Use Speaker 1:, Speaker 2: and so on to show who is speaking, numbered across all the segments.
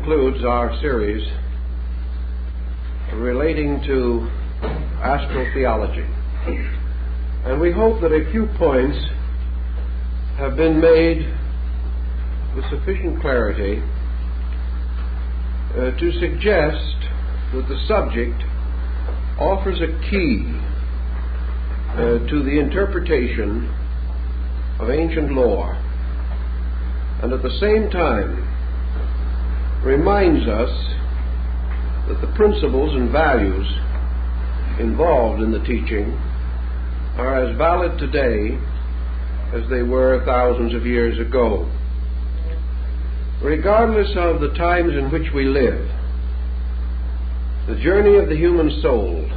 Speaker 1: concludes our series relating to astrotheology. And we hope that a few points have been made with sufficient clarity to suggest that the subject offers a key to the interpretation of ancient lore, and at the same time reminds us that the principles and values involved in the teaching are as valid today as they were thousands of years ago. Regardless of the times in which we live, the journey of the human soul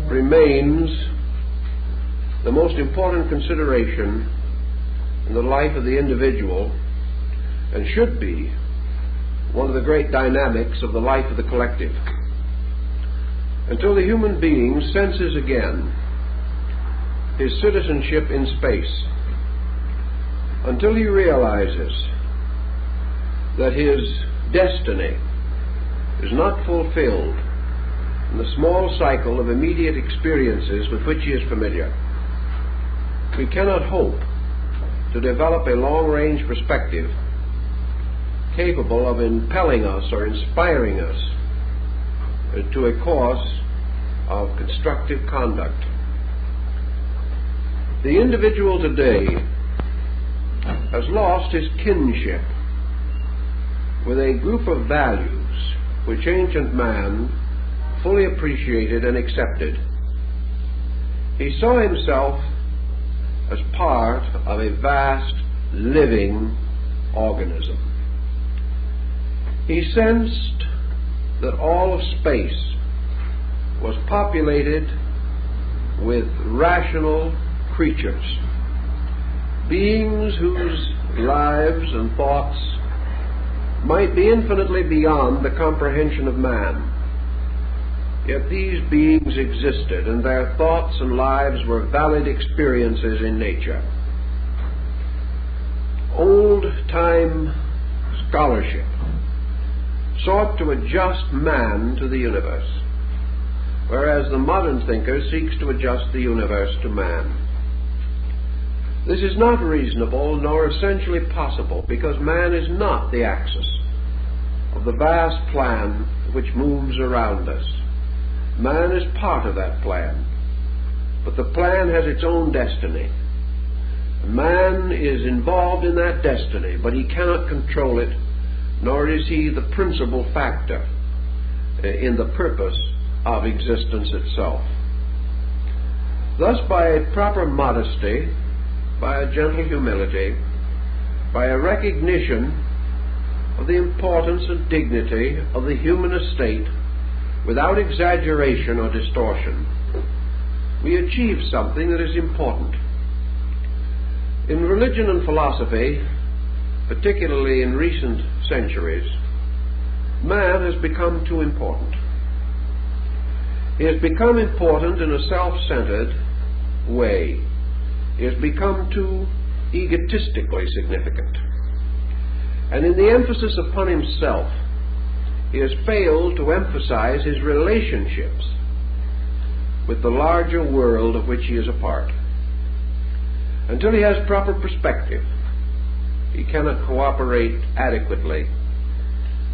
Speaker 1: remains the most important consideration in the life of the individual, and should be one of the great dynamics of the life of the collective. Until the human being senses again his citizenship in space, until he realizes that his destiny is not fulfilled in the small cycle of immediate experiences with which he is familiar, we cannot hope to develop a long-range perspective capable of impelling us or inspiring us to a course of constructive conduct. The individual today has lost his kinship with a group of values which ancient man fully appreciated and accepted. He saw himself as part of a vast living organism. He sensed that all of space was populated with rational creatures, beings whose lives and thoughts might be infinitely beyond the comprehension of man. Yet these beings existed, and their thoughts and lives were valid experiences in nature. Old-time scholarship sought to adjust man to the universe, whereas the modern thinker seeks to adjust the universe to man. This is not reasonable nor essentially possible, because man is not the axis of the vast plan which moves around us. Man is part of that plan, but the plan has its own destiny. Man is involved in that destiny, but he cannot control it, nor is he the principal factor in the purpose of existence itself. Thus, by a proper modesty, by a gentle humility, by a recognition of the importance and dignity of the human estate, without exaggeration or distortion, we achieve something that is important. In religion and philosophy, particularly in recent centuries, man has become too important. He has become important in a self-centered way. He has become too egotistically significant. And in the emphasis upon himself, he has failed to emphasize his relationships with the larger world of which he is a part. Until he has proper perspective, he cannot cooperate adequately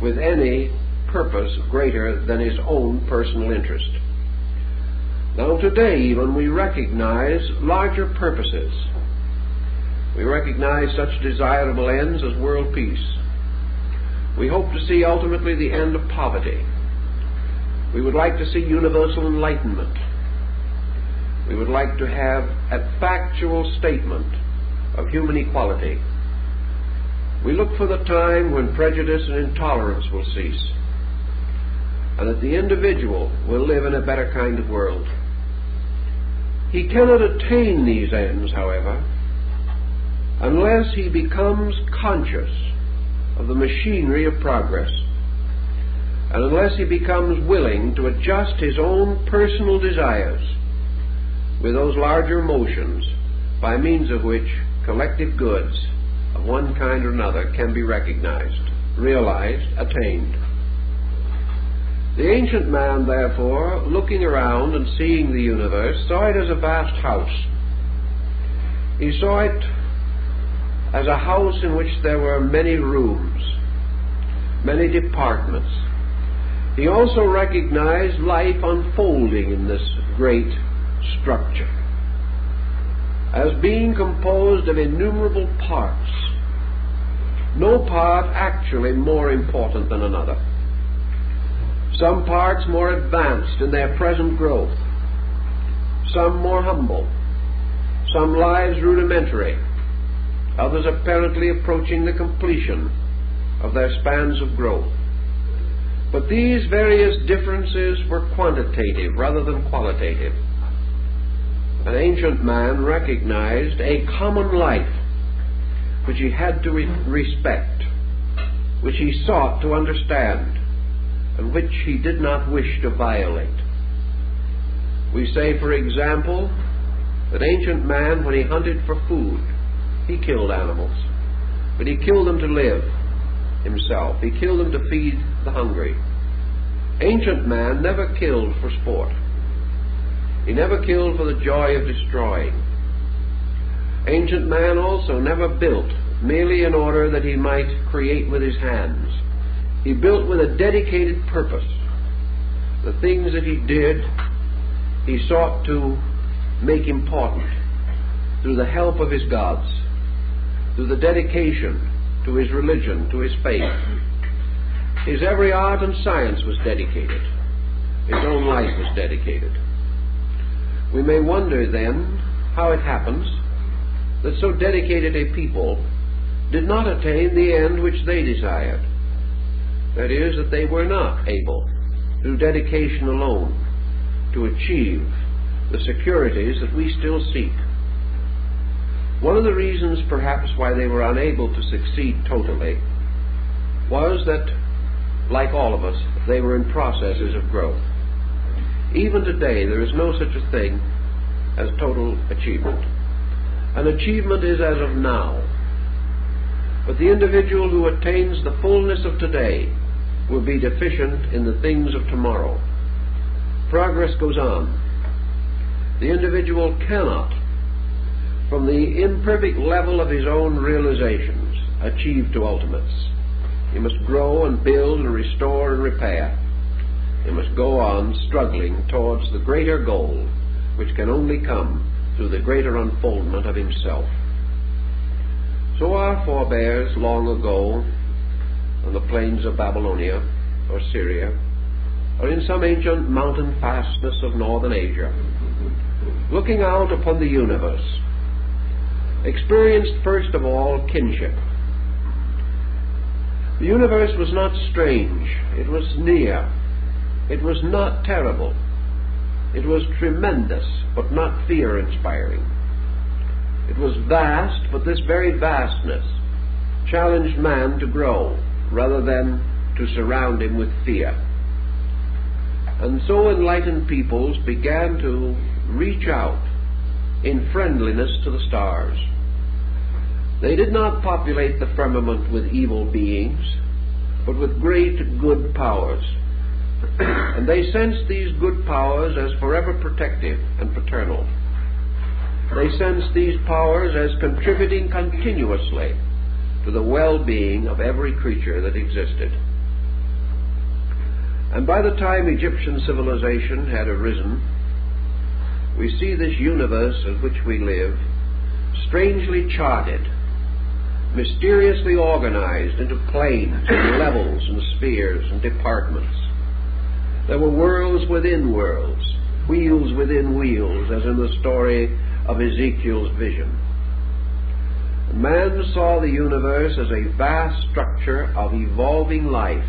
Speaker 1: with any purpose greater than his own personal interest. Now today even we recognize larger purposes. We recognize such desirable ends as world peace. We hope to see ultimately the end of poverty. We would like to see universal enlightenment. We would like to have a factual statement of human equality. We look for the time when prejudice and intolerance will cease, and that the individual will live in a better kind of world. He cannot attain these ends, however, unless he becomes conscious of the machinery of progress, and unless he becomes willing to adjust his own personal desires with those larger motions by means of which collective goods of one kind or another can be recognized. realized, attained. The ancient man, therefore, looking around and seeing the universe, saw it as a vast house. He saw it as a house in which there were many rooms, many departments. He also recognized life unfolding in this great structure as being composed of innumerable parts, no part actually more important than another. Some parts more advanced in their present growth, some more humble, some lives rudimentary, others apparently approaching the completion of their spans of growth. But these various differences were quantitative rather than qualitative. An ancient man recognized a common life which he had to respect, which he sought to understand, and which he did not wish to violate. We say, for example, that ancient man, when he hunted for food, he killed animals, but he killed them to live himself. He killed them to feed the hungry. Ancient man never killed for sport. He never killed for the joy of destroying. Ancient man also never built merely in order that he might create with his hands. He built with a dedicated purpose. The things that he did, he sought to make important through the help of his gods, through the dedication to his religion, to his faith. His every art and science was dedicated. His own life was dedicated. We may wonder then how it happens that so dedicated a people did not attain the end which they desired. That is, that they were not able, through dedication alone, to achieve the securities that we still seek. One of the reasons, perhaps, why they were unable to succeed totally was that, like all of us, they were in processes of growth. Even today, there is no such a thing as total achievement. An achievement is as of now. But the individual who attains the fullness of today will be deficient in the things of tomorrow. Progress goes on. The individual cannot, from the imperfect level of his own realizations, achieve to ultimates. He must grow and build and restore and repair. He must go on struggling towards the greater goal, which can only come through the greater unfoldment of himself. So our forebears long ago on the plains of Babylonia or Syria, or in some ancient mountain fastness of northern Asia, looking out upon the universe, experienced first of all kinship. The universe was not strange, it was near, it was not terrible, it was tremendous but not fear-inspiring. It was vast, but this very vastness challenged man to grow rather than to surround him with fear. And so enlightened peoples began to reach out in friendliness to the stars. They did not populate the firmament with evil beings, but with great good powers. And they sensed these good powers as forever protective and paternal. They sensed these powers as contributing continuously to the well-being of every creature that existed. And by the time Egyptian civilization had arisen, we see this universe in which we live strangely charted, mysteriously organized into planes and levels and spheres and departments. There were worlds within worlds, wheels within wheels, as in the story of Ezekiel's vision. Man saw the universe as a vast structure of evolving life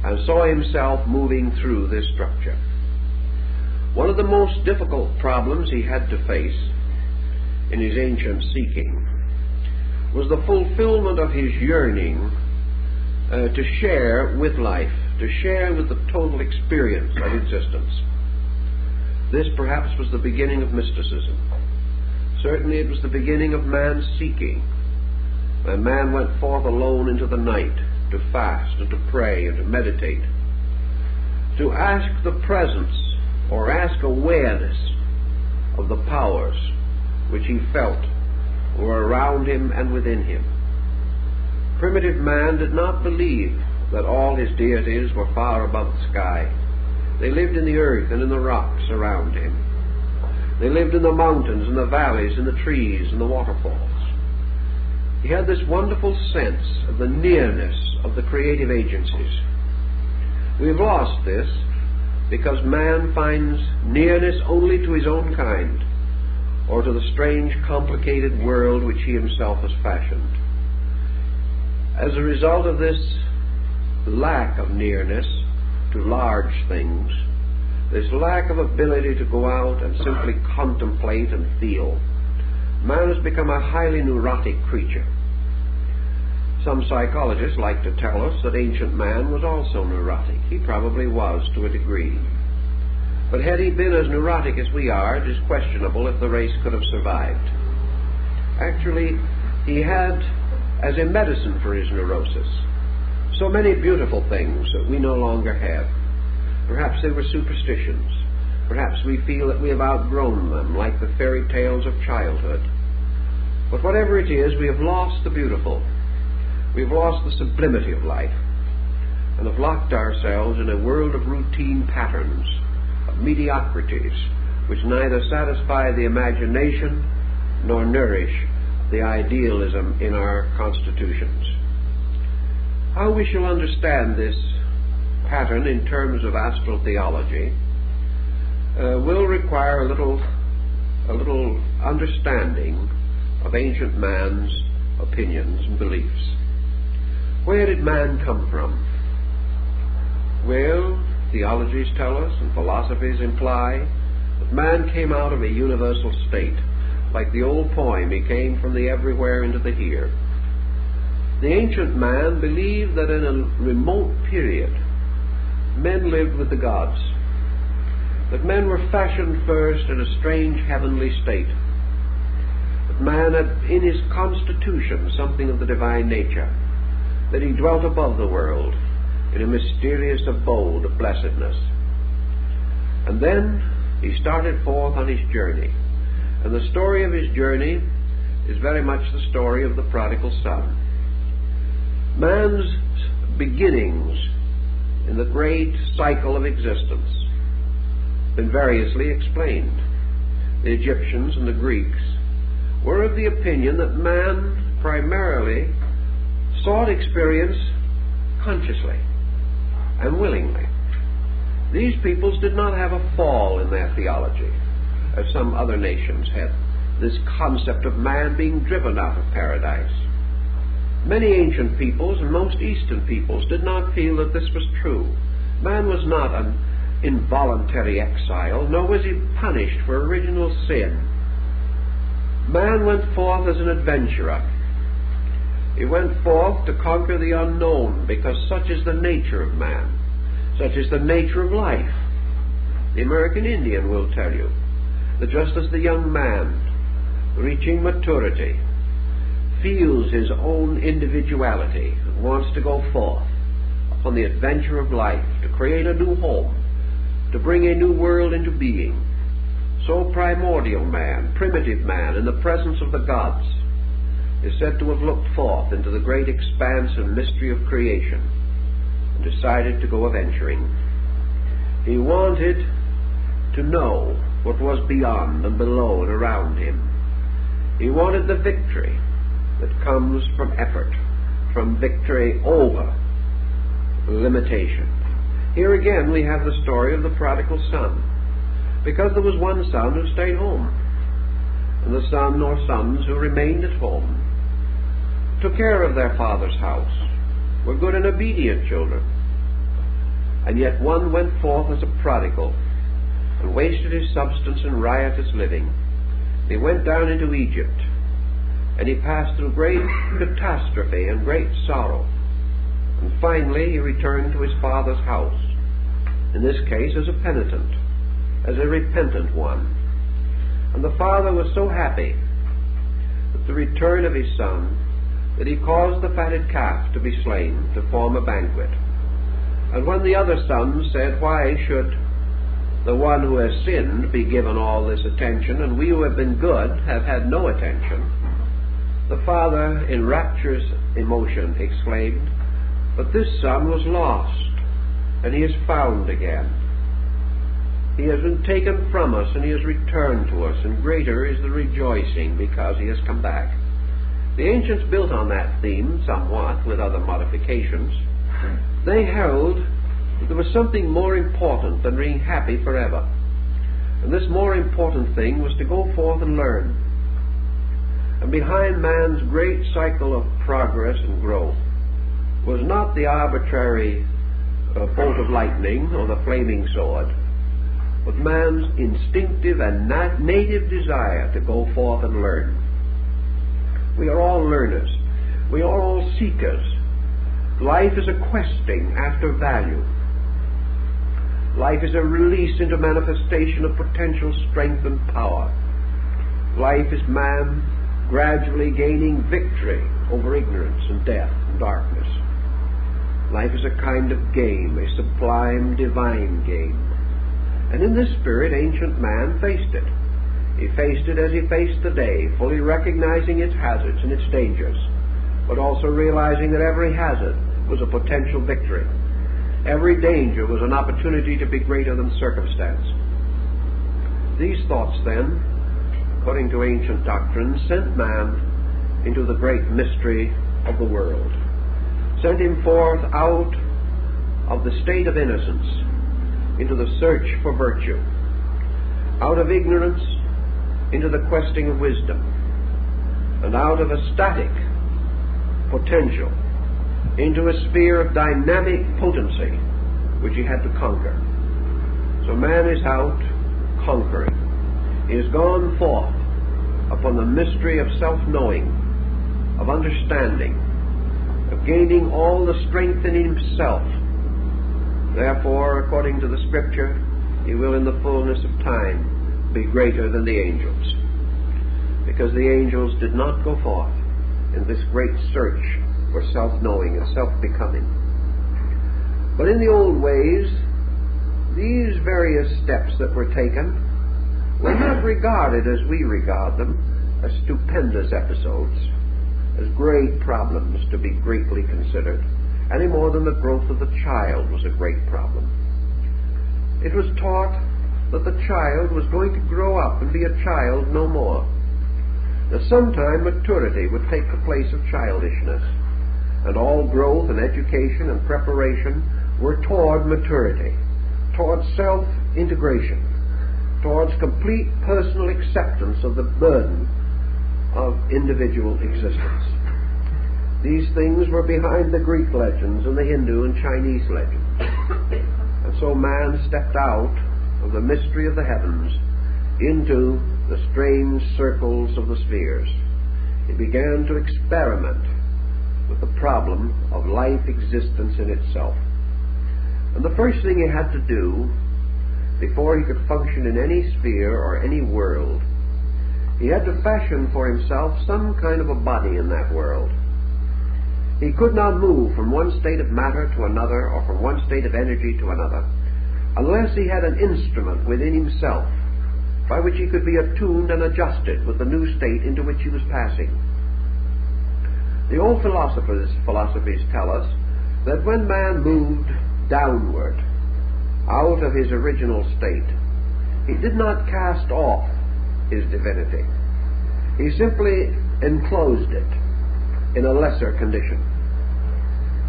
Speaker 1: and saw himself moving through this structure. One of the most difficult problems he had to face in his ancient seeking was the fulfillment of his yearning to share with life, to share with the total experience of existence. This perhaps was the beginning of mysticism. Certainly it was the beginning of man's seeking, when man went forth alone into the night to fast and to pray and to meditate, to ask the presence or ask awareness of the powers which he felt were around him and within him. Primitive man did not believe that all his deities were far above the sky. They lived in the earth and in the rocks around him. They lived in the mountains and the valleys and the trees and the waterfalls. He had this wonderful sense of the nearness of the creative agencies. We've lost this because man finds nearness only to his own kind or to the strange, complicated world which he himself has fashioned. As a result of this lack of nearness to large things, this lack of ability to go out and simply contemplate and feel, man has become a highly neurotic creature. Some psychologists like to tell us that ancient man was also neurotic. He probably was to a degree. But had he been as neurotic as we are, it is questionable if the race could have survived. Actually, he had, as a medicine for his neurosis, so many beautiful things that we no longer have. Perhaps they were superstitions. Perhaps we feel that we have outgrown them, like the fairy tales of childhood. But whatever it is, we have lost the beautiful. We've lost the sublimity of life and have locked ourselves in a world of routine patterns, of mediocrities, which neither satisfy the imagination nor nourish the idealism in our constitutions. How we shall understand this pattern in terms of astral theology will require a little understanding of ancient man's opinions and beliefs. Where did man come from? Well, theologies tell us and philosophies imply that man came out of a universal state. Like the old poem, he came from the everywhere into the here. The ancient man believed that in a remote period men lived with the gods, that men were fashioned first in a strange heavenly state, that man had in his constitution something of the divine nature, that he dwelt above the world in a mysterious abode of blessedness. And then he started forth on his journey. And the story of his journey is very much the story of the prodigal son. Man's beginnings in the great cycle of existence have been variously explained. The Egyptians and the Greeks were of the opinion that man primarily sought experience consciously and willingly. These peoples did not have a fall in their theology, as some other nations had, this concept of man being driven out of paradise. Many ancient peoples and most Eastern peoples did not feel that this was true. Man was not an involuntary exile, nor was he punished for original sin. Man went forth as an adventurer. He went forth to conquer the unknown, because such is the nature of man. Such is the nature of life. The American Indian will tell you that just as the young man, reaching maturity, feels his own individuality and wants to go forth upon the adventure of life, to create a new home, to bring a new world into being, so primordial man, primitive man, in the presence of the gods, is said to have looked forth into the great expanse and mystery of creation and decided to go a-venturing. He wanted to know what was beyond and below and around him. He wanted the victory that comes from effort, from victory over limitation. Here again we have the story of the prodigal son, because there was one son who stayed home, and the son or sons who remained at home, took care of their father's house, were good and obedient children. And yet one went forth as a prodigal and wasted his substance in riotous living. He went down into Egypt, and he passed through great catastrophe and great sorrow. And finally he returned to his father's house, in this case as a penitent, as a repentant one. And the father was so happy that the return of his son that he caused the fatted calf to be slain to form a banquet. And when the other sons said, "Why should the one who has sinned be given all this attention, and we who have been good have had no attention?" the father, in rapturous emotion, exclaimed, "But this son was lost, and he is found again. He has been taken from us, and he has returned to us, and greater is the rejoicing because he has come back." The ancients built on that theme somewhat, with other modifications. They held that there was something more important than being happy forever. And this more important thing was to go forth and learn. And behind man's great cycle of progress and growth was not the arbitrary bolt of lightning or the flaming sword, but man's instinctive and native desire to go forth and learn. We are all learners. We are all seekers. Life is a questing after value. Life is a release into manifestation of potential strength and power. Life is man gradually gaining victory over ignorance and death and darkness. Life is a kind of game, a sublime divine game. And in this spirit, ancient man faced it. He faced it as he faced the day, fully recognizing its hazards and its dangers, but also realizing that every hazard was a potential victory. Every danger was an opportunity to be greater than circumstance. These thoughts, then, according to ancient doctrine, sent man into the great mystery of the world, sent him forth out of the state of innocence into the search for virtue, out of ignorance into the questing of wisdom, and out of a static potential into a sphere of dynamic potency which he had to conquer. So man is out conquering. He has gone forth upon the mystery of self-knowing, of understanding, of gaining all the strength in himself. Therefore, according to the Scripture, he will in the fullness of time be greater than the angels, because the angels did not go forth in this great search for self-knowing and self-becoming. But in the old ways, these various steps that were taken were not regarded as we regard them, as stupendous episodes, as great problems to be greatly considered, any more than the growth of the child was a great problem. It was taught that the child was going to grow up and be a child no more. That sometime maturity would take the place of childishness, and all growth and education and preparation were toward maturity, toward self-integration, towards complete personal acceptance of the burden of individual existence. These things were behind the Greek legends and the Hindu and Chinese legends. And so man stepped out of the mystery of the heavens into the strange circles of the spheres. He began to experiment with the problem of life existence in itself. And the first thing he had to do before he could function in any sphere or any world, he had to fashion for himself some kind of a body in that world. He could not move from one state of matter to another, or from one state of energy to another, unless he had an instrument within himself by which he could be attuned and adjusted with the new state into which he was passing. The old philosophies tell us that when man moved downward out of his original state, he did not cast off his divinity. He simply enclosed it in a lesser condition.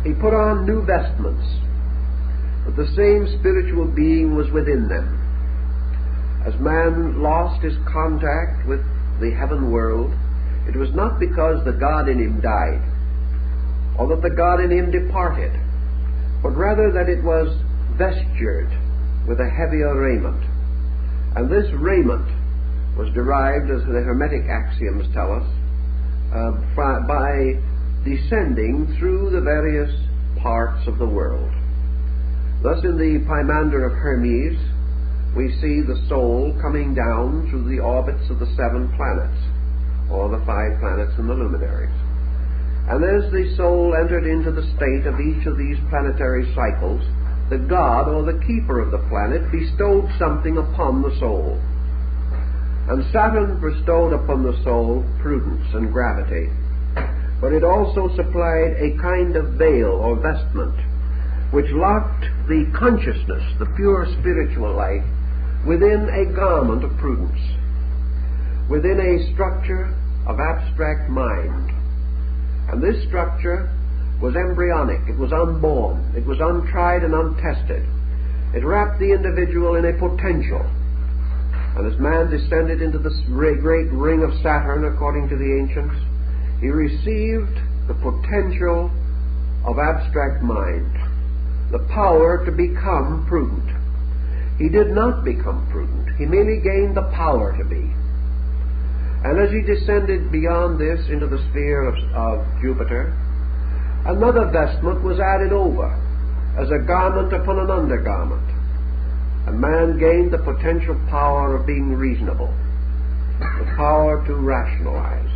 Speaker 1: He put on new vestments, but the same spiritual being was within them. As man lost his contact with the heaven world, it was not because the God in him died, or that the God in him departed, but rather that it was vestured with a heavier raiment. And this raiment was derived, as the Hermetic axioms tell us, by descending through the various parts of the world. Thus in the Pymander of Hermes, we see the soul coming down through the orbits of the 7 planets, or the 5 planets and the luminaries. And as the soul entered into the state of each of these planetary cycles, the god, or the keeper of the planet, bestowed something upon the soul. And Saturn bestowed upon the soul prudence and gravity. But it also supplied a kind of veil or vestment, which locked the consciousness, the pure spiritual life, within a garment of prudence, within a structure of abstract mind. And this structure was embryonic, it was unborn, it was untried and untested. It wrapped the individual in a potential. And as man descended into this great ring of Saturn, according to the ancients, he received the potential of abstract mind, the power to become prudent. He did not become prudent. He merely gained the power to be. And as he descended beyond this into the sphere of Jupiter, another vestment was added over as a garment upon an undergarment. And man gained the potential power of being reasonable, the power to rationalize,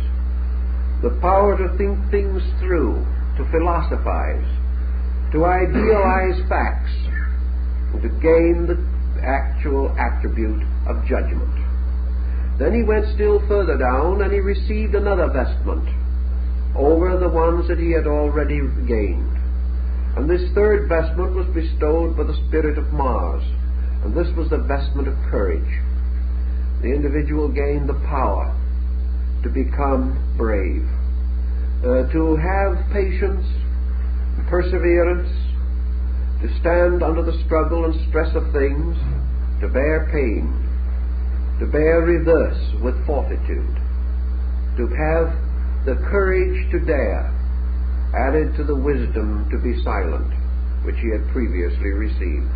Speaker 1: the power to think things through, to philosophize, to idealize facts, and to gain the actual attribute of judgment. Then he went still further down, and he received another vestment over the ones that he had already gained. And this third vestment was bestowed by the spirit of Mars, and this was the vestment of courage. The individual gained the power to become brave, to have patience, perseverance, to stand under the struggle and stress of things, to bear pain, to bear reverse with fortitude, to have the courage to dare, added to the wisdom to be silent, which he had previously received.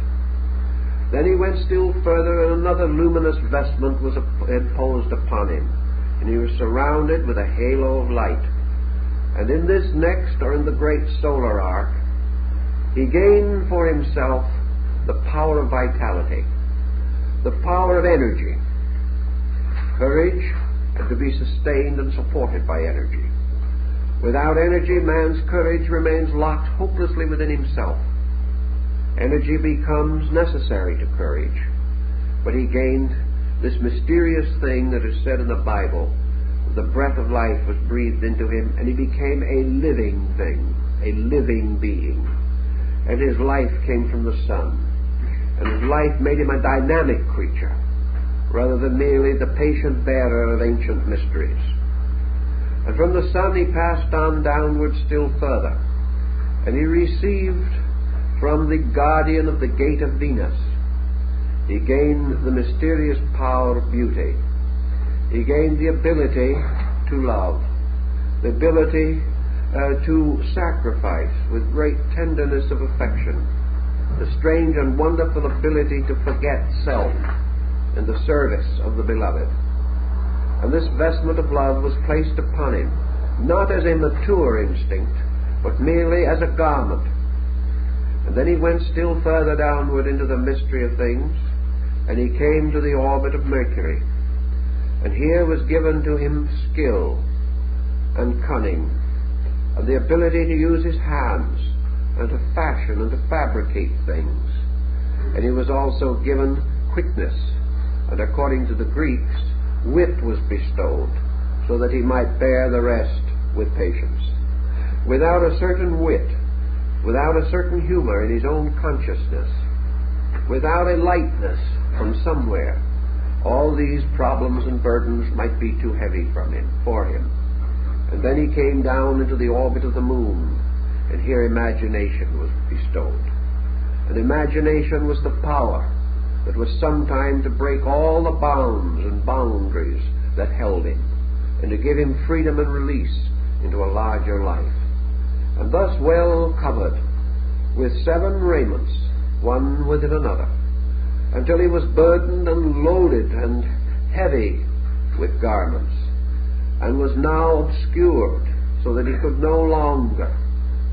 Speaker 1: Then he went still further, and another luminous vestment was imposed upon him, and he was surrounded with a halo of light. And in this next, or in the great solar arc, he gained for himself the power of vitality, the power of energy, courage, and to be sustained and supported by energy. Without energy, man's courage remains locked hopelessly within himself. Energy becomes necessary to courage. But he gained this mysterious thing that is said in the Bible. The breath of life was breathed into him, and he became a living thing, a living being. And his life came from the sun. And his life made him a dynamic creature, rather than merely the patient bearer of ancient mysteries. And from the sun he passed on downward still further, and he received from the guardian of the gate of Venus, he gained the mysterious power of beauty. He gained the ability to love, the ability to sacrifice with great tenderness of affection, the strange and wonderful ability to forget self in the service of the beloved. And this vestment of love was placed upon him, not as a mature instinct, but merely as a garment. And then he went still further downward into the mystery of things, and he came to the orbit of Mercury. And here was given to him skill and cunning, and the ability to use his hands, and to fashion and to fabricate things. And he was also given quickness, and according to the Greeks, wit was bestowed, so that he might bear the rest with patience. Without a certain wit, without a certain humor in his own consciousness, without a lightness from somewhere, all these problems and burdens might be too heavy for him. And then he came down into the orbit of the moon, and here imagination was bestowed. And imagination was the power that was sometime to break all the bounds and boundaries that held him, and to give him freedom and release into a larger life. And thus well covered with 7 raiments, one within another, until he was burdened and loaded and heavy with garments, and was now obscured so that he could no longer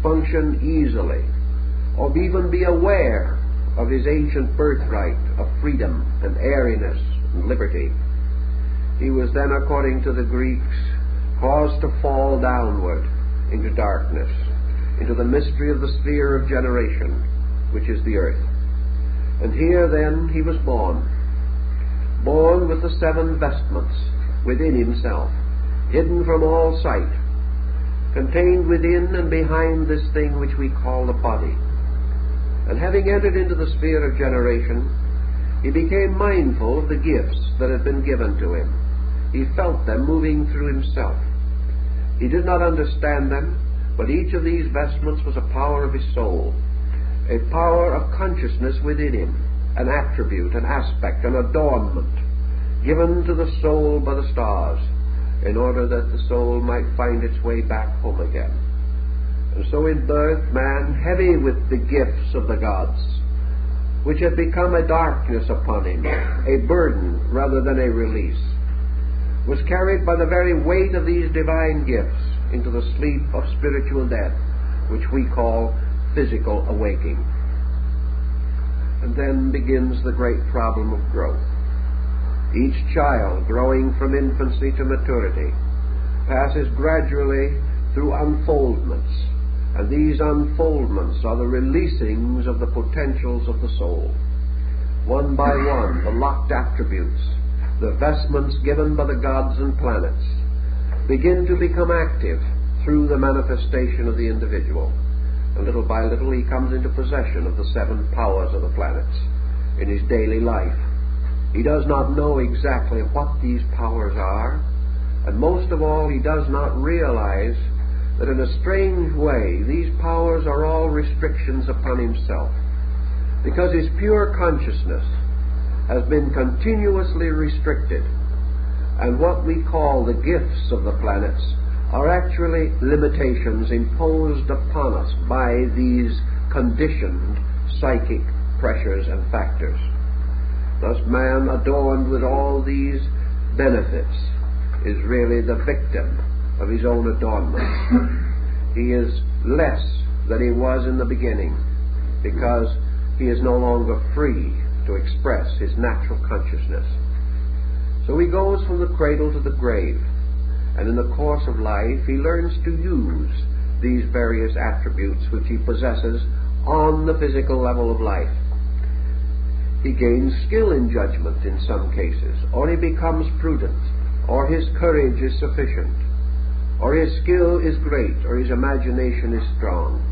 Speaker 1: function easily, or even be aware of his ancient birthright of freedom and airiness and liberty. He was then, according to the Greeks, caused to fall downward into darkness, into the mystery of the sphere of generation, which is the earth. And here then he was born with the 7 vestments within himself, hidden from all sight, contained within and behind this thing which we call the body. And having entered into the sphere of generation, he became mindful of the gifts that had been given to him. He felt them moving through himself. He did not understand them, but each of these vestments was a power of his soul, a power of consciousness within him, an attribute, an aspect, an adornment given to the soul by the stars, in order that the soul might find its way back home again. And so in birth, man, heavy with the gifts of the gods, which had become a darkness upon him, a burden rather than a release, was carried by the very weight of these divine gifts into the sleep of spiritual death, which we call physical awaking. And then begins the great problem of growth. Each child, growing from infancy to maturity, passes gradually through unfoldments, and these unfoldments are the releasings of the potentials of the soul. One by one, the locked attributes, the vestments given by the gods and planets, begin to become active through the manifestation of the individual. And little by little he comes into possession of the 7 powers of the planets in his daily life. He does not know exactly what these powers are, and most of all, he does not realize that in a strange way these powers are all restrictions upon himself, because his pure consciousness has been continuously restricted, and what we call the gifts of the planets are actually limitations imposed upon us by these conditioned psychic pressures and factors. Thus man, adorned with all these benefits, is really the victim of his own adornments. He is less than he was in the beginning, because he is no longer free to express his natural consciousness. So he goes from the cradle to the grave, and in the course of life he learns to use these various attributes which he possesses on the physical level of life. He gains skill in judgment in some cases, or he becomes prudent, or his courage is sufficient, or his skill is great, or his imagination is strong.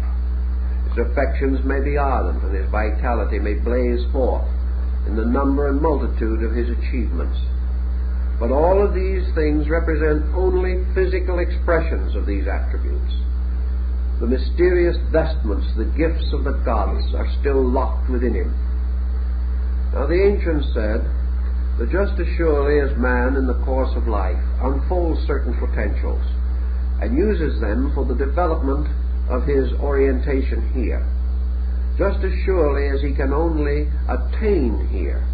Speaker 1: His affections may be ardent, and his vitality may blaze forth in the number and multitude of his achievements. But all of these things represent only physical expressions of these attributes. The mysterious vestments, the gifts of the gods, are still locked within him. Now the ancients said that just as surely as man in the course of life unfolds certain potentials and uses them for the development of his orientation here, just as surely as he can only attain here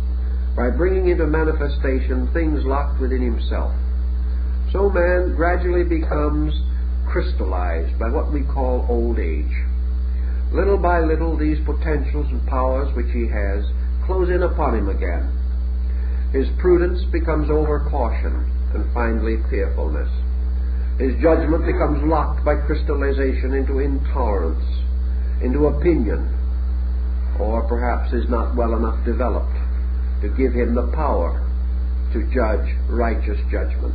Speaker 1: by bringing into manifestation things locked within himself, so man gradually becomes crystallized by what we call old age. Little by little these potentials and powers which he has close in upon him again. His prudence becomes over-caution, and finally fearfulness. His judgment becomes locked by crystallization into intolerance, into opinion, or perhaps is not well enough developed to give him the power to judge righteous judgment.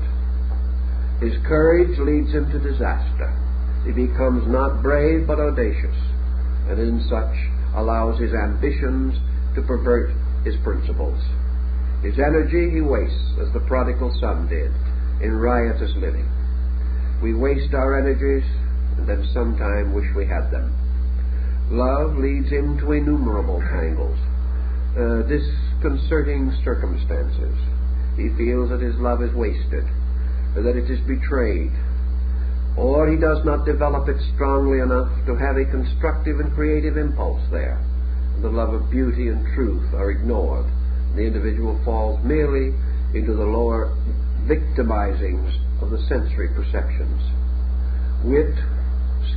Speaker 1: His courage leads him to disaster. He becomes not brave but audacious, and in such allows his ambitions to pervert his principles. His energy he wastes, as the prodigal son did, in riotous living. We waste our energies and then sometime wish we had them. Love leads him to innumerable tangles, disconcerting circumstances. He feels that his love is wasted, or that it is betrayed, or he does not develop it strongly enough to have a constructive and creative impulse there. The love of beauty and truth are ignored. The individual falls merely into the lower victimizings of the sensory perceptions. Wit,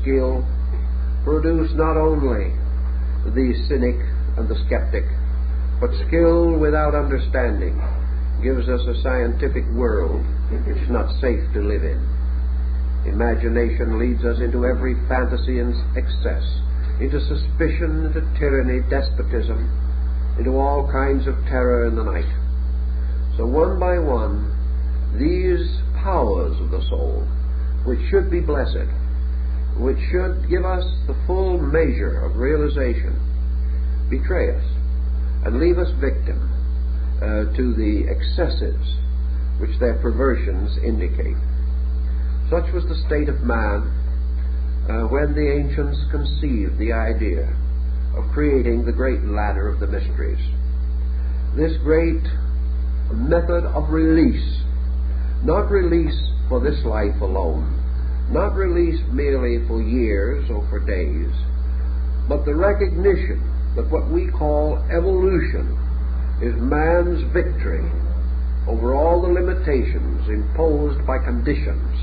Speaker 1: skill, produce not only the cynic and the skeptic, but skill without understanding gives us a scientific world which is not safe to live in. Imagination leads us into every fantasy and excess, into suspicion, into tyranny, despotism, into all kinds of terror in the night. So one by one, these powers of the soul, which should be blessed, which should give us the full measure of realization, betray us and leave us victim to the excesses which their perversions indicate. Such was the state of man when the ancients conceived the idea of creating the great ladder of the mysteries. This great method of release, not release for this life alone, not release merely for years or for days, but the recognition that what we call evolution is man's victory over all the limitations imposed by conditions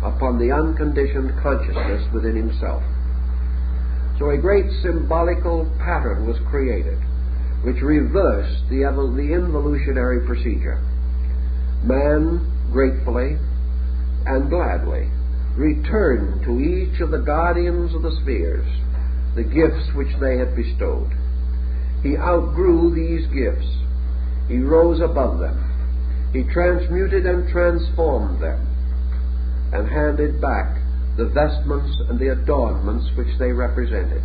Speaker 1: upon the unconditioned consciousness within himself. So a great symbolical pattern was created which reversed the involutionary procedure. Man gratefully and gladly returned to each of the guardians of the spheres the gifts which they had bestowed. He outgrew these gifts. He rose above them. He transmuted and transformed them, and handed back the vestments and the adornments which they represented.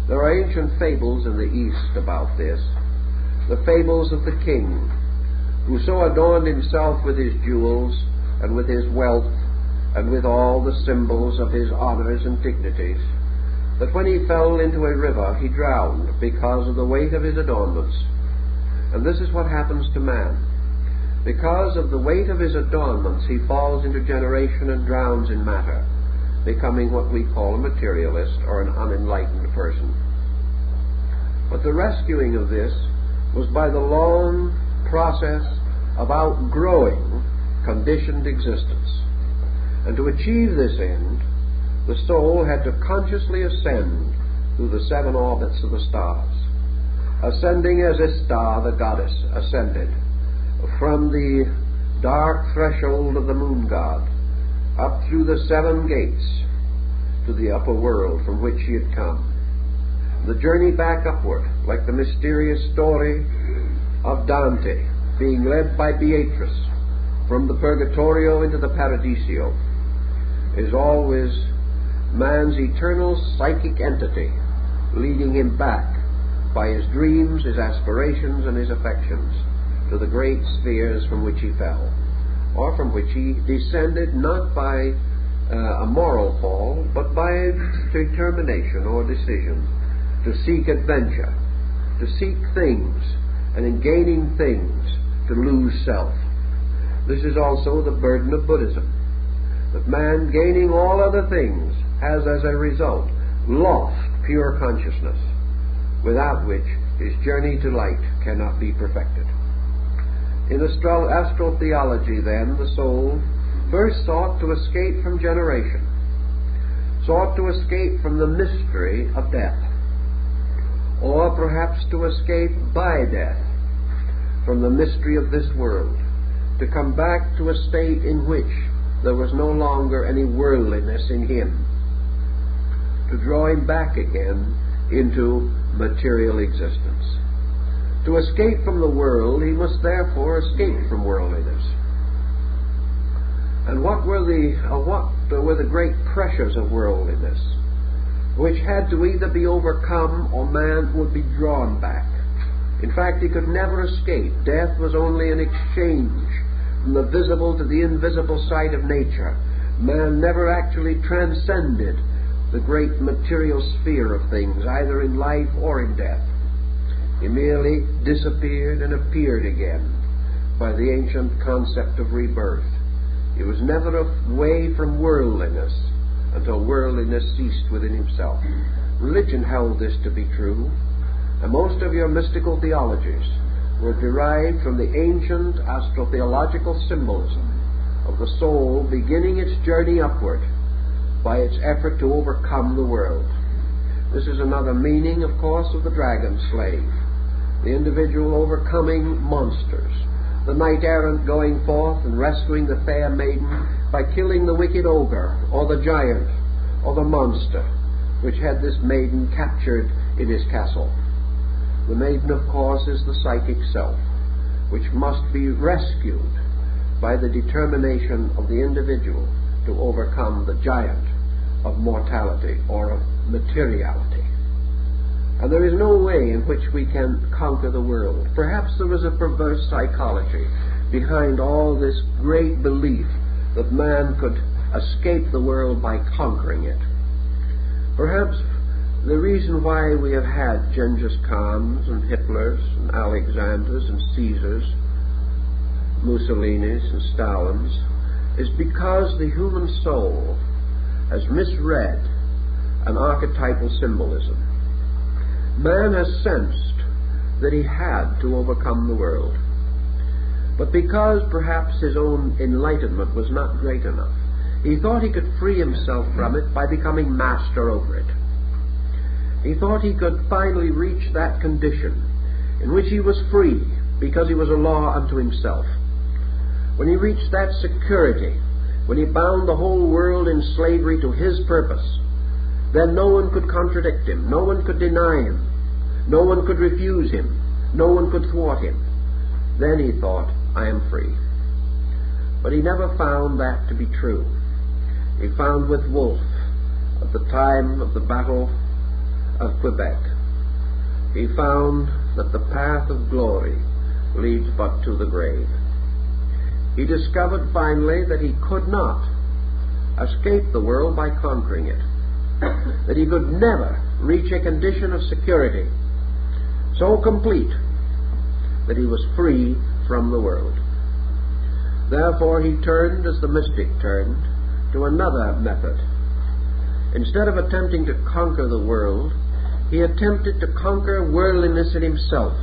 Speaker 1: There are ancient fables in the East about this, the fables of the king, who so adorned himself with his jewels and with his wealth and with all the symbols of his honors and dignities, that when he fell into a river he drowned because of the weight of his adornments. And this is what happens to man. Because of the weight of his adornments, he falls into generation and drowns in matter, becoming what we call a materialist or an unenlightened person. But the rescuing of this was by the long process of outgrowing conditioned existence. And to achieve this end, the soul had to consciously ascend through the 7 orbits of the stars, ascending as Ishtar, the goddess, ascended from the dark threshold of the moon god up through the 7 gates to the upper world from which she had come. The journey back upward, like the mysterious story of Dante being led by Beatrice from the Purgatorio into the Paradiso, is always man's eternal psychic entity leading him back by his dreams, his aspirations, and his affections to the great spheres from which he fell, or from which he descended not by a moral fall, but by determination or decision to seek adventure, to seek things, and in gaining things to lose self. This is also the burden of Buddhism, that man, gaining all other things, has as a result lost pure consciousness, without which his journey to light cannot be perfected. In astral theology, then, the soul first sought to escape from generation, sought to escape from the mystery of death, or perhaps to escape by death from the mystery of this world, to come back to a state in which there was no longer any worldliness in him, to draw him back again into material existence. To escape from the world, he must therefore escape from worldliness. And what were the great pressures of worldliness, which had to either be overcome or man would be drawn back? In fact, he could never escape. Death was only an exchange from the visible to the invisible side of nature. Man never actually transcended the great material sphere of things, either in life or in death. He merely disappeared and appeared again by the ancient concept of rebirth. He was never away from worldliness until worldliness ceased within himself. Religion held this to be true, and most of your mystical theologies were derived from the ancient astrotheological symbolism of the soul beginning its journey upward by its effort to overcome the world. This is another meaning, of course, of the dragon slave, the individual overcoming monsters, the knight-errant going forth and rescuing the fair maiden by killing the wicked ogre, or the giant, or the monster, which had this maiden captured in his castle. The maiden, of course, is the psychic self, which must be rescued by the determination of the individual to overcome the giant of mortality or of materiality. And there is no way in which we can conquer the world. Perhaps there is a perverse psychology behind all this great belief that man could escape the world by conquering it. Perhaps the reason why we have had Genghis Khans and Hitlers and Alexanders and Caesars, Mussolinis and Stalins, is because the human soul has misread an archetypal symbolism. Man has sensed that he had to overcome the world, but because perhaps his own enlightenment was not great enough, he thought he could free himself from it by becoming master over it. He thought he could finally reach that condition in which he was free because he was a law unto himself. When he reached that security, when he bound the whole world in slavery to his purpose, then no one could contradict him, no one could deny him, no one could refuse him, no one could thwart him. Then he thought, I am free. But he never found that to be true. He found with Wolfe, at the time of the Battle of Quebec, he found that the path of glory leads but to the grave. He discovered finally that he could not escape the world by conquering it, that he could never reach a condition of security so complete that he was free from the world. Therefore he turned, as the mystic turned, to another method. Instead of attempting to conquer the world, he attempted to conquer worldliness in himself,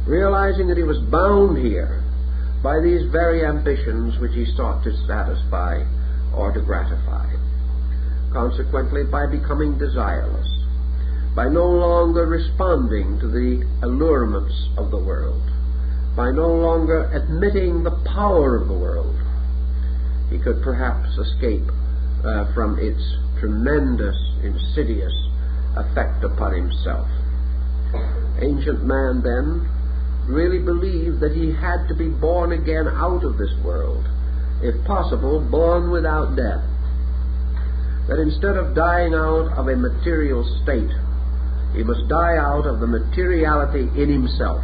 Speaker 1: realizing that he was bound here by these very ambitions which he sought to satisfy or to gratify. Consequently, by becoming desireless, by no longer responding to the allurements of the world, by no longer admitting the power of the world, he could perhaps escape from its tremendous, insidious effect upon himself. Ancient man, then, really believed that he had to be born again out of this world, if possible, born without death. That instead of dying out of a material state, he must die out of the materiality in himself.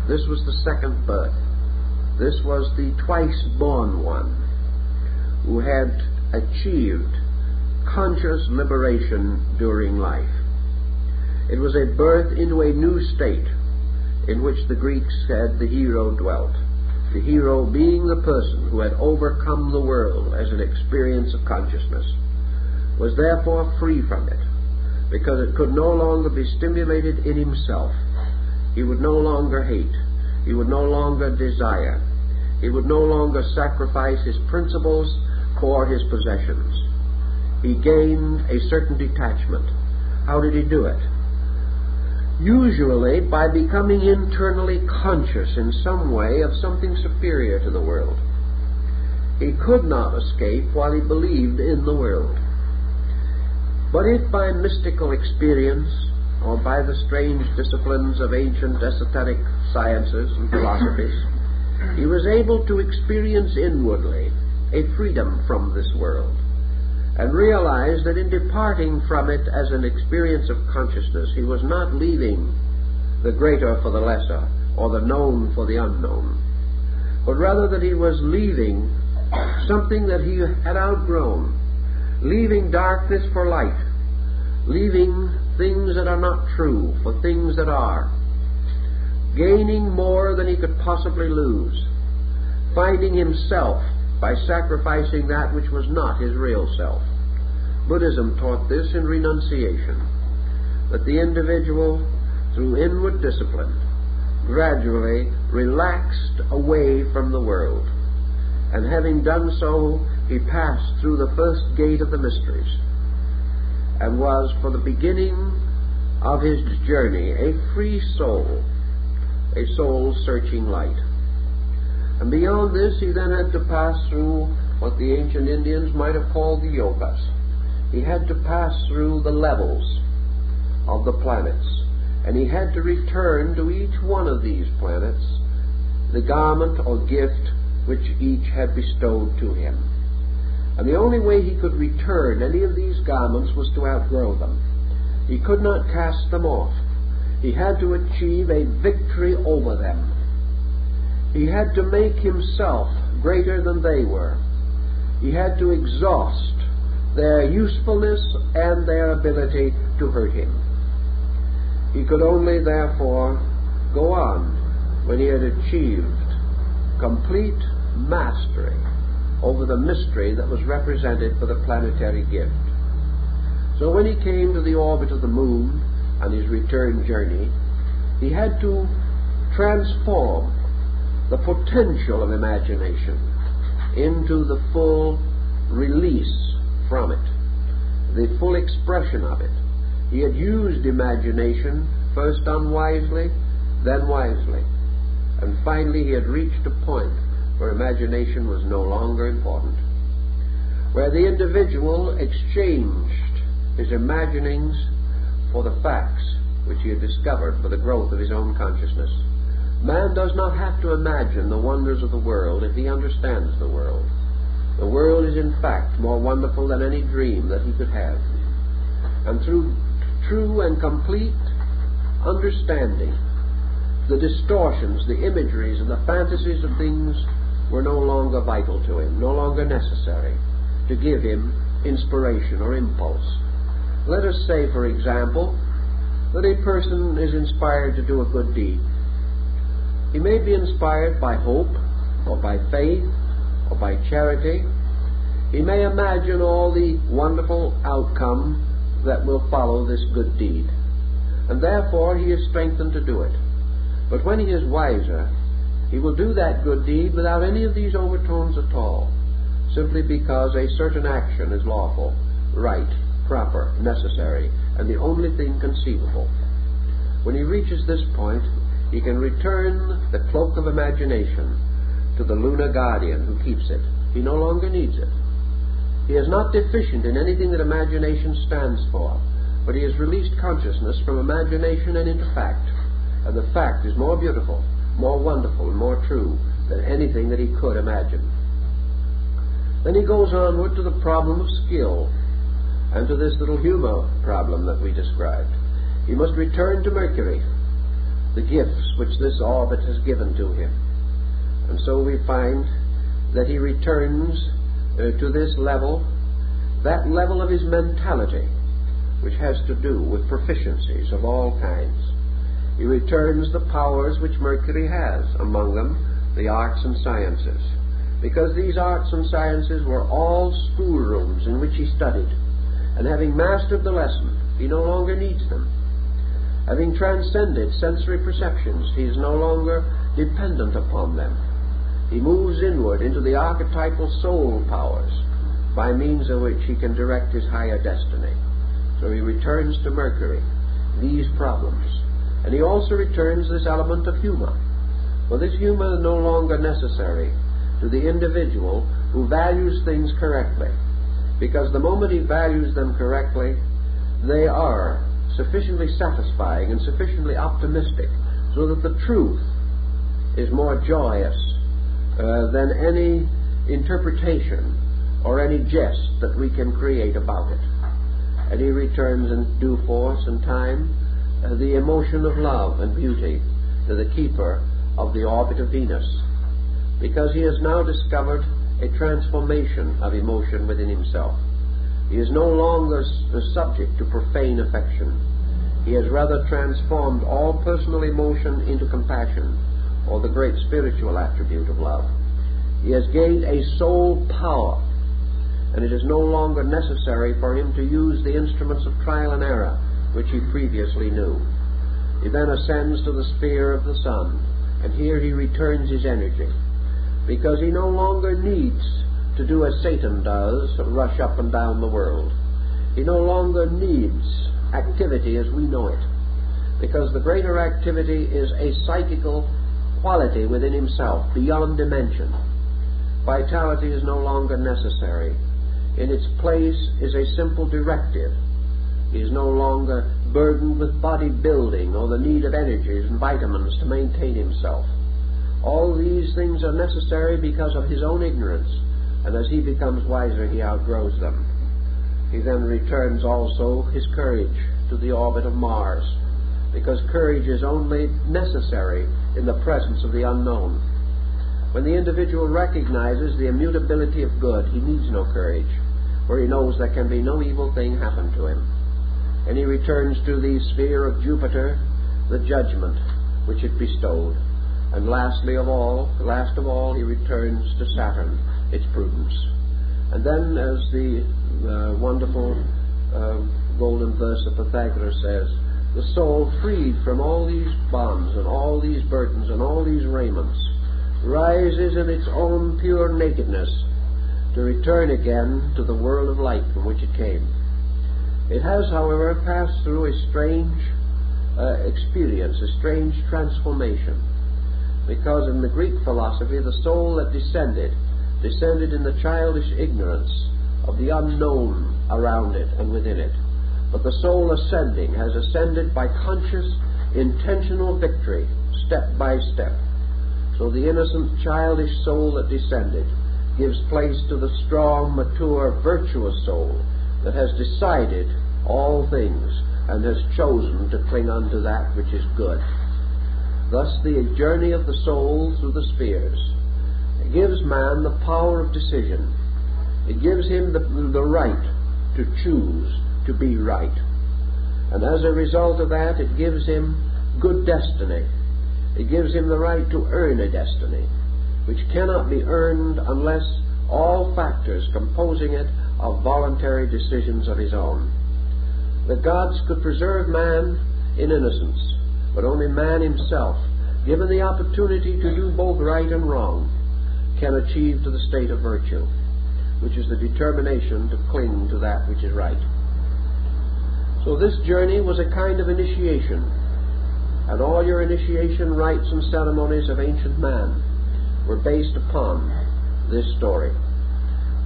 Speaker 1: This was the second birth. This was the twice-born one who had achieved conscious liberation during life. It was a birth into a new state in which the Greeks said the hero dwelt. The hero being the person who had overcome the world as an experience of consciousness, was therefore free from it, because it could no longer be stimulated in himself. He would no longer hate. He would no longer desire. He would no longer sacrifice his principles for his possessions. He gained a certain detachment. How did he do it? Usually by becoming internally conscious in some way of something superior to the world. He could not escape while he believed in the world. But if by mystical experience, or by the strange disciplines of ancient esoteric sciences and philosophies, he was able to experience inwardly a freedom from this world, and realize that in departing from it as an experience of consciousness, he was not leaving the greater for the lesser, or the known for the unknown, but rather that he was leaving something that he had outgrown, leaving darkness for light, leaving things that are not true for things that are, gaining more than he could possibly lose, finding himself by sacrificing that which was not his real self. Buddhism taught this in renunciation, that the individual, through inward discipline, gradually relaxed away from the world, and having done so, he passed through the first gate of the mysteries, and was, for the beginning of his journey, a free soul, a soul-searching light. And beyond this, he then had to pass through what the ancient Indians might have called the yogas. He had to pass through the levels of the planets, and he had to return to each one of these planets the garment or gift which each had bestowed to him. And the only way he could return any of these garments was to outgrow them. He could not cast them off. He had to achieve a victory over them. He had to make himself greater than they were. He had to exhaust their usefulness and their ability to hurt him. He could only, therefore, go on when he had achieved complete mastery over the mystery that was represented for the planetary gift. So when he came to the orbit of the moon on his return journey, he had to transform the potential of imagination into the full release from it, the full expression of it. He had used imagination first unwisely, then wisely, and finally he had reached a point where imagination was no longer important, where the individual exchanged his imaginings for the facts which he had discovered for the growth of his own consciousness. Man does not have to imagine the wonders of the world if he understands the world. The world is in fact more wonderful than any dream that he could have. And through true and complete understanding, the distortions, the imageries, and the fantasies of things were no longer vital to him, no longer necessary to give him inspiration or impulse. Let us say, for example, that a person is inspired to do a good deed. He may be inspired by hope, or by faith, or by charity. He may imagine all the wonderful outcome that will follow this good deed, and therefore he is strengthened to do it. But when he is wiser, he will do that good deed without any of these overtones at all, simply because a certain action is lawful, right, proper, necessary, and the only thing conceivable. When he reaches this point, he can return the cloak of imagination to the lunar guardian who keeps it. He no longer needs it. He is not deficient in anything that imagination stands for, but he has released consciousness from imagination and into fact, and the fact is more beautiful, more wonderful, and more true than anything that he could imagine. Then he goes onward to the problem of skill, and to this little humor problem that we described. He must return to Mercury, the gifts which this orbit has given to him. And so we find that he returns to this level, that level of his mentality, which has to do with proficiencies of all kinds. He returns the powers which Mercury has, among them the arts and sciences, because these arts and sciences were all schoolrooms in which he studied, and having mastered the lesson, he no longer needs them. Having transcended sensory perceptions, he is no longer dependent upon them. He moves inward into the archetypal soul powers, by means of which he can direct his higher destiny. So he returns to Mercury these problems. And he also returns this element of humor. For this humor is no longer necessary to the individual who values things correctly, because the moment he values them correctly, they are sufficiently satisfying and sufficiently optimistic so that the truth is more joyous than any interpretation or any jest that we can create about it. And he returns in due force and time the emotion of love and beauty to the keeper of the orbit of Venus, because he has now discovered a transformation of emotion within himself. He is no longer subject to profane affection. He has rather transformed all personal emotion into compassion, or the great spiritual attribute of love. He has gained a soul power, and it is no longer necessary for him to use the instruments of trial and error which he previously knew. He then ascends to the sphere of the sun, and here he returns his energy, because he no longer needs to do as Satan does, rush up and down the world. He no longer needs activity as we know it, because the greater activity is a psychical quality within himself, beyond dimension. Vitality is no longer necessary. In its place is a simple directive. He is no longer burdened with body building or the need of energies and vitamins to maintain himself. All these things are necessary because of his own ignorance, and as he becomes wiser, he outgrows them. He then returns also his courage to the orbit of Mars, because courage is only necessary in the presence of the unknown. When the individual recognizes the immutability of good, he needs no courage, for he knows there can be no evil thing happen to him. And he returns to the sphere of Jupiter, the judgment which it bestowed. And last of all, he returns to Saturn, its prudence. And then, as the wonderful golden verse of Pythagoras says, the soul, freed from all these bonds and all these burdens and all these raiments, rises in its own pure nakedness to return again to the world of light from which it came. It has, however, passed through a strange experience, a strange transformation, because in the Greek philosophy the soul that descended in the childish ignorance of the unknown around it and within it. But the soul ascending has ascended by conscious, intentional victory, step by step. So the innocent, childish soul that descended gives place to the strong, mature, virtuous soul that has decided all things and has chosen to cling unto that which is good. Thus the journey of the soul through the spheres gives man the power of decision. It gives him the right to choose to be right. And as a result of that, it gives him good destiny. It gives him the right to earn a destiny, which cannot be earned unless all factors composing it are voluntary decisions of his own. The gods could preserve man in innocence, but only man himself, given the opportunity to do both right and wrong, can achieve to the state of virtue, which is the determination to cling to that which is right. So this journey was a kind of initiation, and all your initiation rites and ceremonies of ancient man were based upon this story,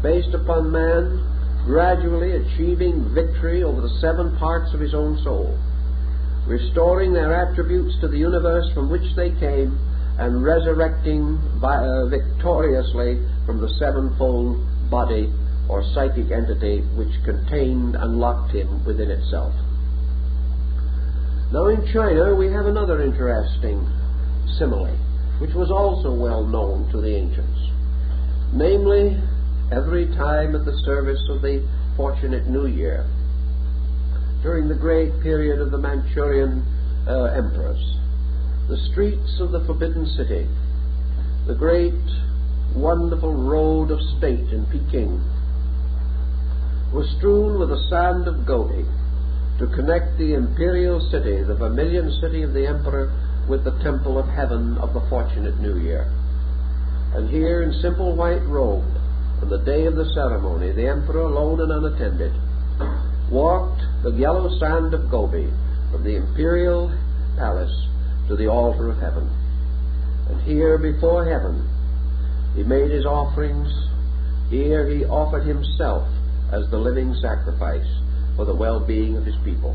Speaker 1: based upon man gradually achieving victory over the 7 parts of his own soul, restoring their attributes to the universe from which they came, and resurrecting victoriously from the 7-fold body or psychic entity which contained and locked him within itself. Now in China we have another interesting simile, which was also well known to the ancients. Namely, every time at the service of the fortunate New Year, during the great period of the Manchurian emperors, the streets of the Forbidden City, the great wonderful road of state in Peking, was strewn with the sand of Gobi to connect the imperial city, the vermilion city of the emperor, with the temple of heaven of the fortunate New Year. And here, in simple white robe, on the day of the ceremony, the emperor, alone and unattended, walked the yellow sand of Gobi from the imperial palace to the altar of heaven. And here, before heaven, he made his offerings. Here he offered himself as the living sacrifice for the well-being of his people.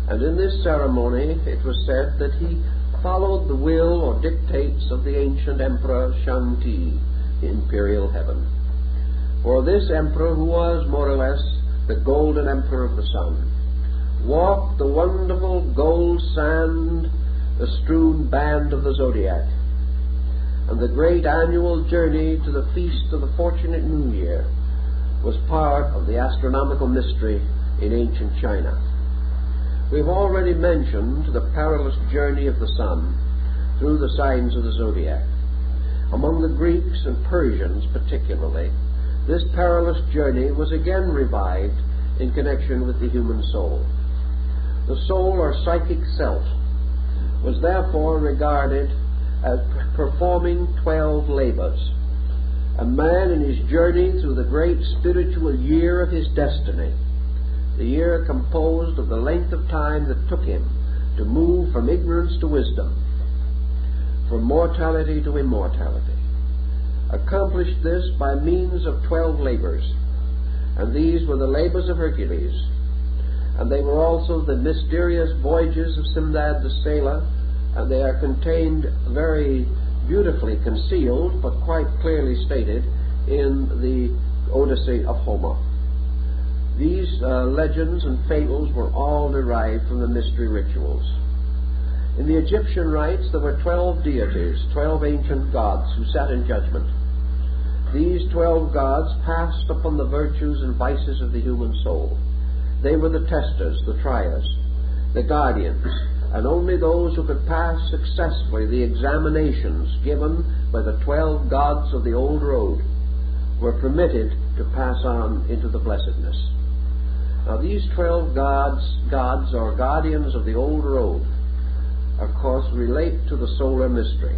Speaker 1: And in this ceremony it was said that he followed the will or dictates of the ancient emperor Shanti, the imperial heaven. For this emperor, who was more or less the golden emperor of the sun, walked the wonderful gold sand, the strewn band of the zodiac. And the great annual journey to the feast of the fortunate New Year was part of the astronomical mystery in ancient China. We've already mentioned the perilous journey of the sun through the signs of the zodiac. Among the Greeks and Persians particularly, this perilous journey was again revived in connection with the human soul. The soul or psychic self was therefore regarded as performing 12 labors. A man in his journey through the great spiritual year of his destiny, the year composed of the length of time that took him to move from ignorance to wisdom, from mortality to immortality. Accomplished this by means of 12 labors, and these were the labors of Hercules, and they were also the mysterious voyages of Simdad the sailor, and they are contained very beautifully concealed, but quite clearly stated in the Odyssey of Homer. These legends and fables were all derived from the mystery rituals. In the Egyptian rites there were 12 deities, 12 ancient gods who sat in judgment. These 12 gods passed upon the virtues and vices of the human soul. They were the testers, the triers, the guardians, and only those who could pass successfully the examinations given by the 12 gods of the old road were permitted to pass on into the blessedness. Now these 12 gods or guardians of the old road, of course, relate to the solar mystery.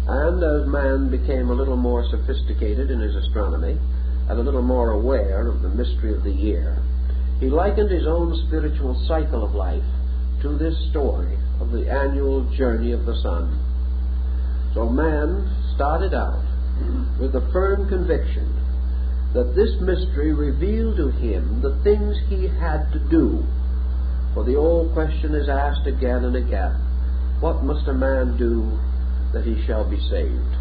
Speaker 1: And as man became a little more sophisticated in his astronomy and a little more aware of the mystery of the year, he likened his own spiritual cycle of life to this story of the annual journey of the sun. So man started out with the firm conviction that this mystery revealed to him the things he had to do. For the old question is asked again and again, what must a man do that he shall be saved?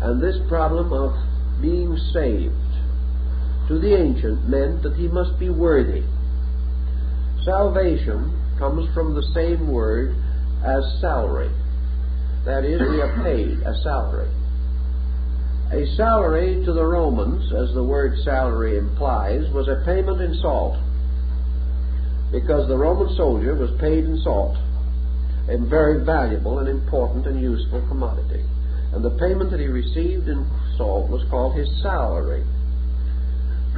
Speaker 1: And this problem of being saved to the ancient meant that he must be worthy. Salvation comes from the same word as salary. That is, we are paid a salary. A salary to the Romans, as the word salary implies, was a payment in salt, because the Roman soldier was paid in salt, a very valuable and important and useful commodity. And the payment that he received in salt was called his salary.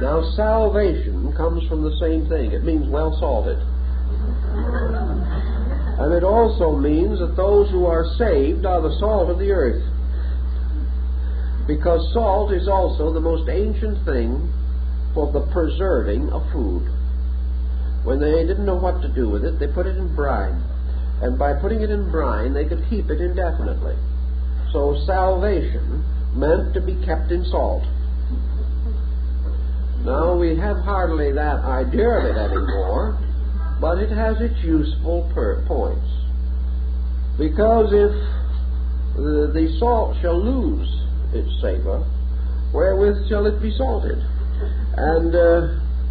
Speaker 1: Now, salvation comes from the same thing. It means well salted. And it also means that those who are saved are the salt of the earth. Because salt is also the most ancient thing for the preserving of food. When they didn't know what to do with it, they put it in brine. And by putting it in brine, they could keep it indefinitely. So salvation meant to be kept in salt. Now, we have hardly that idea of it anymore, but it has its useful points. Because if the salt shall lose its savor, wherewith shall it be salted? And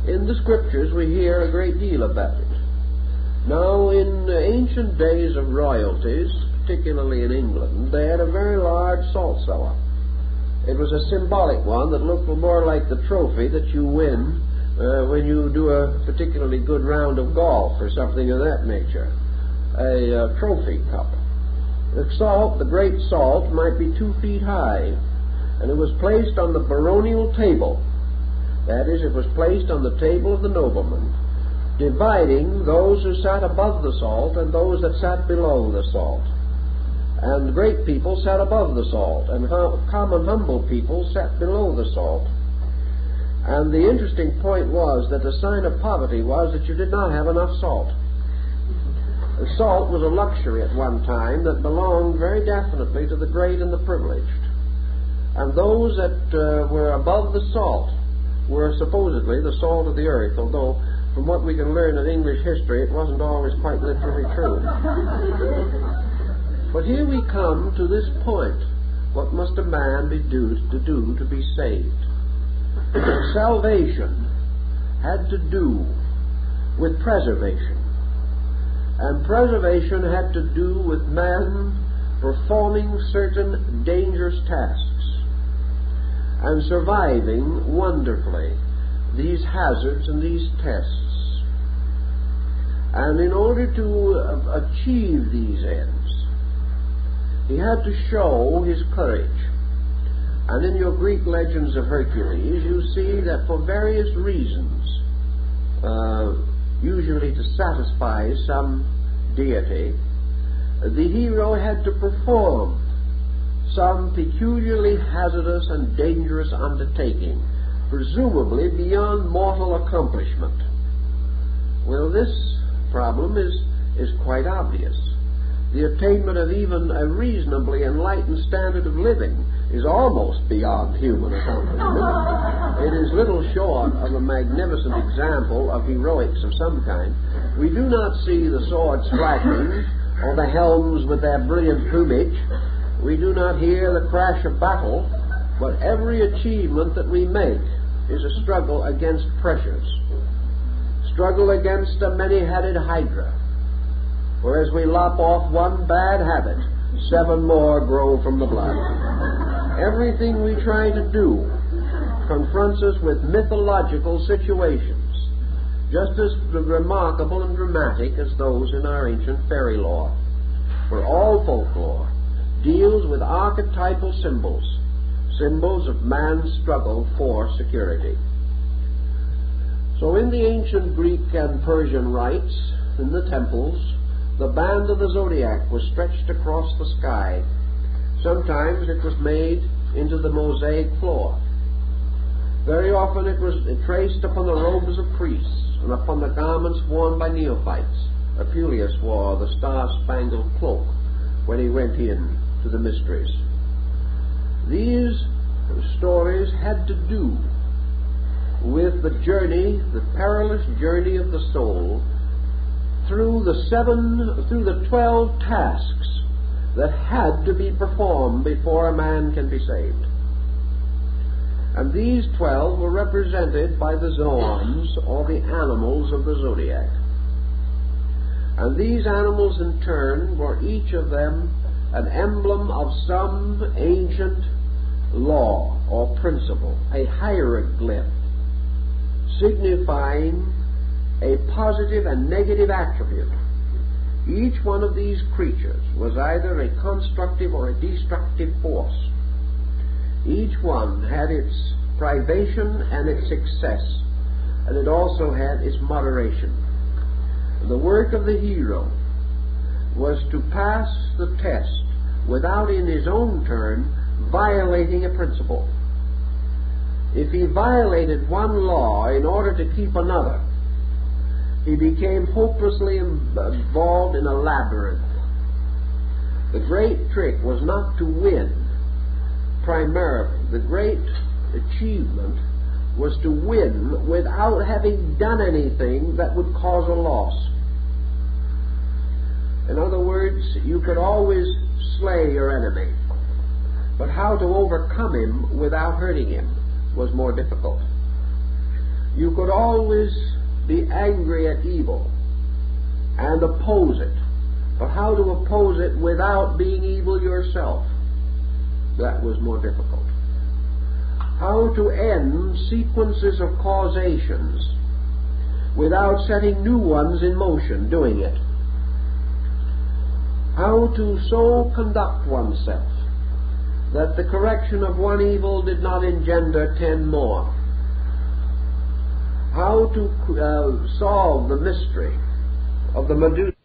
Speaker 1: in the Scriptures we hear a great deal about it. Now, in ancient days of royalties, particularly in England, they had a very large salt cellar. It was a symbolic one that looked more like the trophy that you win when you do a particularly good round of golf or something of that nature. A trophy cup. The salt, the great salt, might be 2 feet high, and it was placed on the baronial table. That is, it was placed on the table of the nobleman, dividing those who sat above the salt and those that sat below the salt. And great people sat above the salt, and common humble people sat below the salt. And the interesting point was that the sign of poverty was that you did not have enough salt. The salt was a luxury at one time that belonged very definitely to the great and the privileged. And those that were above the salt were supposedly the salt of the earth, although from what we can learn in English history, it wasn't always quite literally true. But here we come to this point. What must a man do to be saved? Salvation had to do with preservation. And preservation had to do with man performing certain dangerous tasks and surviving wonderfully these hazards and these tests. And in order to achieve these ends, he had to show his courage. And in your Greek legends of Hercules, you see that for various reasons, usually to satisfy some deity, the hero had to perform some peculiarly hazardous and dangerous undertaking, presumably beyond mortal accomplishment. Well, this problem is is quite obvious. The attainment of even a reasonably enlightened standard of living is almost beyond human accomplishment. It is little short of a magnificent example of heroics of some kind. We do not see the swords flashing or the helms with their brilliant plumage. We do not hear the crash of battle, but every achievement that we make is a struggle against pressures, struggle against a many-headed hydra. Whereas we lop off one bad habit, 7 more grow from the blood. Everything we try to do confronts us with mythological situations, just as remarkable and dramatic as those in our ancient fairy lore. For all folklore deals with archetypal symbols, symbols of man's struggle for security. So in the ancient Greek and Persian rites, in the temples, the band of the zodiac was stretched across the sky. Sometimes it was made into the mosaic floor. Very often it was traced upon the robes of priests and upon the garments worn by neophytes. Apuleius wore the star-spangled cloak when he went in to the mysteries. These stories had to do with the journey, the perilous journey of the soul through the 12 tasks that had to be performed before a man can be saved. And these 12 were represented by the zoans, or the animals of the zodiac. And these animals in turn were each of them an emblem of some ancient law or principle, a hieroglyph, signifying a positive and negative attribute. Each one of these creatures was either a constructive or a destructive force. Each one had its privation and its success, and it also had its moderation. The work of the hero was to pass the test without, in his own turn, violating a principle. If he violated one law in order to keep another, he became hopelessly involved in a labyrinth. The great trick was not to win primarily. The great achievement was to win without having done anything that would cause a loss. In other words, you could always slay your enemy, but how to overcome him without hurting him was more difficult. You could always be angry at evil and oppose it, but how to oppose it without being evil yourself, that was more difficult. How to end sequences of causations without setting new ones in motion doing it. How to so conduct oneself that the correction of one evil did not engender 10 more. How to solve the mystery of the Medusa.